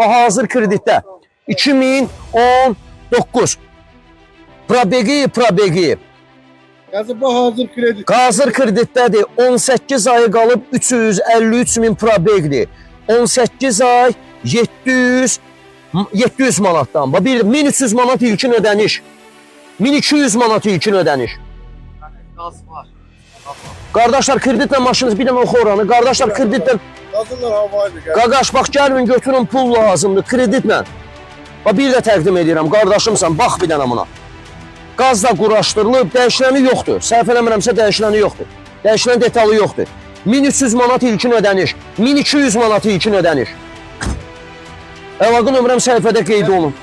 hazır kreditdə 2019 probegi Yəni bu hazır kredit. hazır kreditdədir. 18 ayı qalıb 353 min probeqdir. 18 ay 700 manatdan. Bir 1300 manat ilkin ödəniş. 1200 manat ilkin ödəniş. Qardaşlar kreditlə maşınız bir dənə oxu oranı. Qardaşlar kreditlə Hazırlar havaydı. qaqaş bax gəlin götürün pul lazımdır kreditlə. Bax bir də təqdim edirəm qardaşımsan bax bir dənə buna. Qaz da quraşdırılıb, dəyişiləni yoxdur. Səhv eləmirəmsə dəyişiləni yoxdur. Dəyişilən detalı yoxdur. 1300 manat ilkin ödəniş, 1200 manat ilkin ödəniş. Əlaqə nömrəm səhifədə qeyd olunub.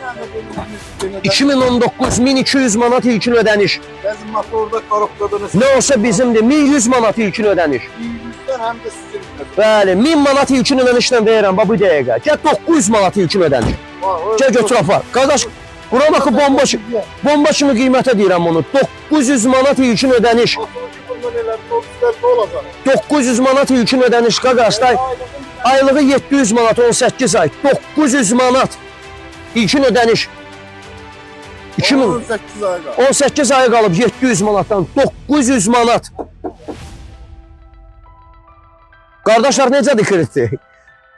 2019 1200 manat ilkin ödəniş. Bəzi motorda korobkadınız. Nə olsa bizimdir. 1100 manat ilkin ödəniş. 100'dən həm də sizin. Bəli, 1000 manat ilkin ödənişlə verirəm bax bu dəqiqə. Gəl 900 manat ilkin ödəniş. Gəl götür apar. Qardaş, bura baxı bomba kimi qiymətə deyirəm onu. 900 manat ilkin ödəniş. 900 manat ilkin ödəniş qardaşlar. Aylığı 700 manat 18 ay. 900 manat ilkin ödəniş. 18 ay qaldı. 18 ay qalıb 700 manatdan 900 manat. Qardaşlar necədir kreditdir?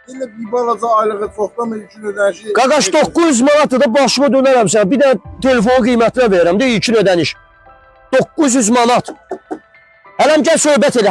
İndi bir balaca aylığı çoxdan ilkin ödənişi. Qaqaş 900 manatı da başıma dönərəm sən. Bir də telefon qiymətinə verirəm də ilkin ödəniş. 900 manat. Hələm gəl söhbət elə.